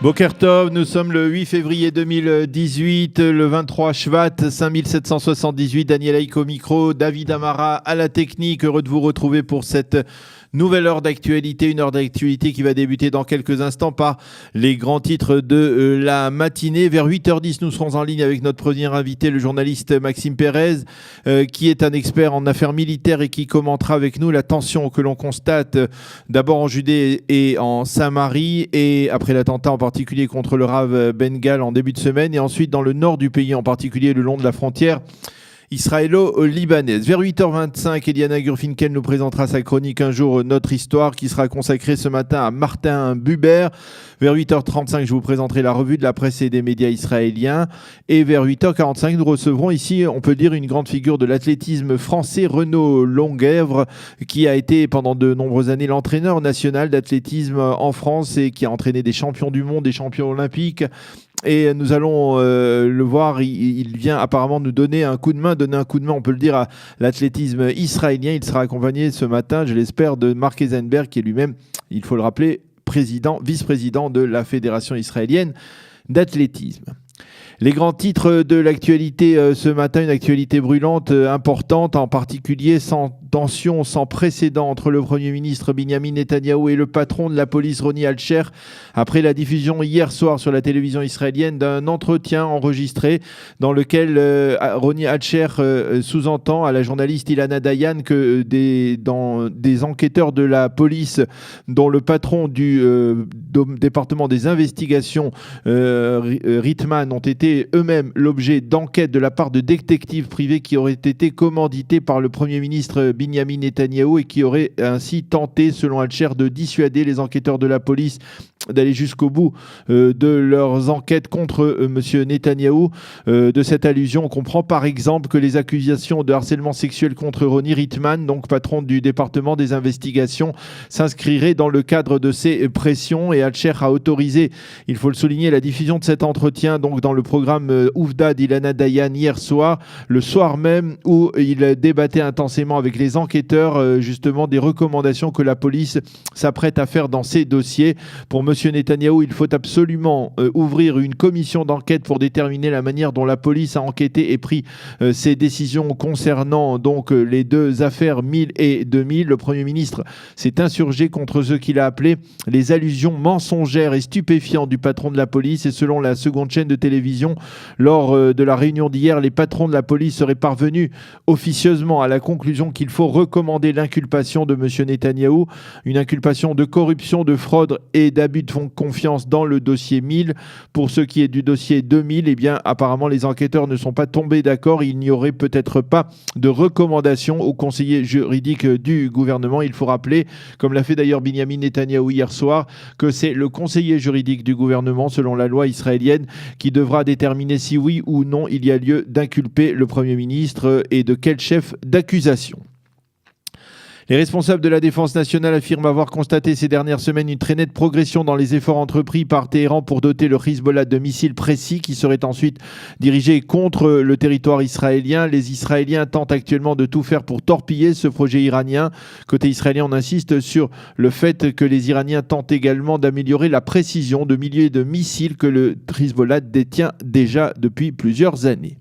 Boker Tov, nous sommes le 8 février 2018, le 23 Shvat 5778, Daniel Haïk au micro, David Amara à la technique, heureux de vous retrouver pour cette nouvelle heure d'actualité, une heure d'actualité qui va débuter dans quelques instants par les grands titres de la matinée. Vers 8h10, nous serons en ligne avec notre premier invité, le journaliste Maxime Pérez, qui est un expert en affaires militaires et qui commentera avec nous la tension que l'on constate d'abord en Judée et en Samarie, et après l'attentat en particulier contre le Rav Ben-Gal en début de semaine, et ensuite dans le nord du pays, en particulier le long de la frontière israélo-libanaise. Vers 8h25, Eliana Gurfinkel nous présentera sa chronique Un jour notre histoire, qui sera consacrée ce matin à Martin Buber. Vers 8h35, je vous présenterai la revue de la presse et des médias israéliens. Et vers 8h45, nous recevrons ici, on peut dire, une grande figure de l'athlétisme français, Renaud Longuèvre, qui a été pendant de nombreuses années l'entraîneur national d'athlétisme en France et qui a entraîné des champions du monde, des champions olympiques. Et nous allons le voir, il vient apparemment nous donner un coup de main, on peut le dire, à l'athlétisme israélien. Il sera accompagné ce matin, je l'espère, de Mark Eisenberg, qui est lui-même, il faut le rappeler, vice-président de la Fédération israélienne d'athlétisme. Les grands titres de l'actualité ce matin, une actualité brûlante, importante, en particulier tension sans précédent entre le Premier ministre Binyamin Netanyahou et le patron de la police Ronnie Alcher, après la diffusion hier soir sur la télévision israélienne d'un entretien enregistré dans lequel Ronnie Alcher sous-entend à la journaliste Ilana Dayan que des enquêteurs de la police, dont le patron du département des investigations, Ritman, ont été eux-mêmes l'objet d'enquêtes de la part de détectives privés qui auraient été commandités par le Premier ministre Binyamin Netanyahou et qui auraient ainsi tenté, selon Alcher, de dissuader les enquêteurs de la police d'aller jusqu'au bout de leurs enquêtes contre M. Netanyahou. De cette allusion, on comprend par exemple que les accusations de harcèlement sexuel contre Ronnie Ritman, donc patron du département des investigations, s'inscriraient dans le cadre de ces pressions, et Alcher a autorisé, il faut le souligner, la diffusion de cet entretien donc dans le programme Ouvda d'Ilana Dayan hier soir, le soir même où il débattait intensément avec les enquêteurs justement des recommandations que la police s'apprête à faire dans ces dossiers. Pour M. Netanyahou, il faut absolument ouvrir une commission d'enquête pour déterminer la manière dont la police a enquêté et pris ses décisions concernant donc les deux affaires 1000 et 2000. Le Premier ministre s'est insurgé contre ce qu'il a appelé les allusions mensongères et stupéfiantes du patron de la police, et selon la seconde chaîne de télévision, lors de la réunion d'hier, les patrons de la police seraient parvenus officieusement à la conclusion qu'il faut recommander l'inculpation de M. Netanyahou, une inculpation de corruption, de fraude et d'abus de fonds de confiance dans le dossier 1000. Pour ce qui est du dossier 2000, eh bien, apparemment, les enquêteurs ne sont pas tombés d'accord. Il n'y aurait peut-être pas de recommandation au conseiller juridique du gouvernement. Il faut rappeler, comme l'a fait d'ailleurs Binyamin Netanyahou hier soir, que c'est le conseiller juridique du gouvernement, selon la loi israélienne, qui devra déterminer si oui ou non il y a lieu d'inculper le Premier ministre et de quel chef d'accusation. Les responsables de la défense nationale affirment avoir constaté ces dernières semaines une très nette progression dans les efforts entrepris par Téhéran pour doter le Hezbollah de missiles précis qui seraient ensuite dirigés contre le territoire israélien. Les Israéliens tentent actuellement de tout faire pour torpiller ce projet iranien. Côté israélien, on insiste sur le fait que les Iraniens tentent également d'améliorer la précision de milliers de missiles que le Hezbollah détient déjà depuis plusieurs années.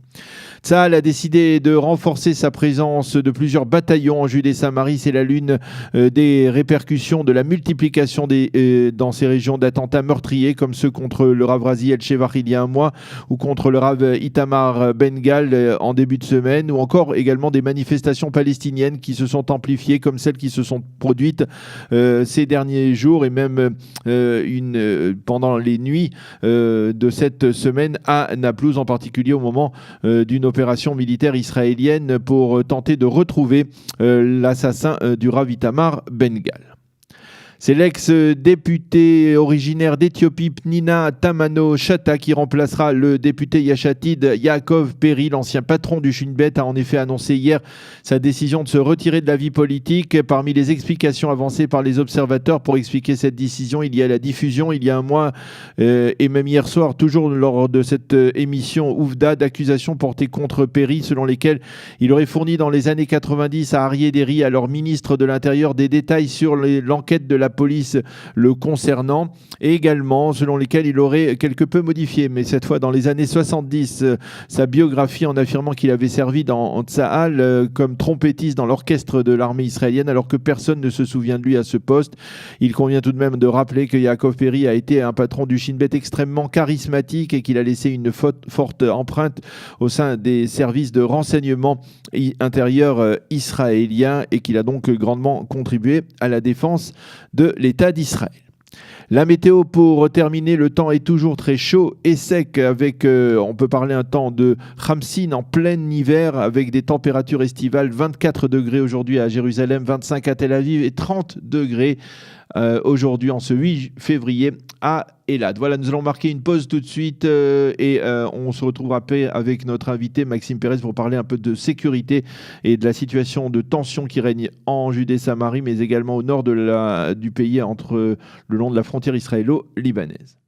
Tsahal a décidé de renforcer sa présence de plusieurs bataillons en Judée-Samarie. C'est l'une des répercussions de la multiplication dans ces régions d'attentats meurtriers comme ceux contre le Rav Razi El-Shevach il y a un mois ou contre le Rav Itamar Ben-Gal en début de semaine, ou encore également des manifestations palestiniennes qui se sont amplifiées comme celles qui se sont produites ces derniers jours et même pendant les nuits de cette semaine à Naplouse, en particulier au moment d'une opération militaire israélienne pour tenter de retrouver l'assassin du Rav Itamar Ben-Gal. C'est l'ex-député originaire d'Éthiopie, Pnina Tamano-Chata, qui remplacera le député Yachatid Yaakov Peri. L'ancien patron du Shin Bet a en effet annoncé hier sa décision de se retirer de la vie politique. Parmi les explications avancées par les observateurs pour expliquer cette décision, il y a la diffusion, il y a un mois, et même hier soir, toujours lors de cette émission Ouvda, d'accusations portées contre Peri, selon lesquelles il aurait fourni dans les années 90 à Aryeh Deri, alors ministre de l'Intérieur, des détails sur l'enquête de la la police le concernant, et également selon lesquels il aurait quelque peu modifié, mais cette fois dans les années 70, sa biographie en affirmant qu'il avait servi en Tsahal comme trompettiste dans l'orchestre de l'armée israélienne, alors que personne ne se souvient de lui à ce poste. Il convient tout de même de rappeler que Yaakov Peri a été un patron du Shin Bet extrêmement charismatique et qu'il a laissé une forte empreinte au sein des services de renseignement intérieur israélien et qu'il a donc grandement contribué à la défense de l'État d'Israël. La météo pour terminer, le temps est toujours très chaud et sec avec, on peut parler un temps de Khamsin en plein hiver avec des températures estivales, 24 degrés aujourd'hui à Jérusalem, 25 à Tel Aviv et 30 degrés aujourd'hui en ce 8 février à Eilat. Voilà, nous allons marquer une pause tout de suite et on se retrouvera après avec notre invité Maxime Pérez pour parler un peu de sécurité et de la situation de tension qui règne en Judée-Samarie mais également au nord du pays le long de la frontière israélo-libanaise.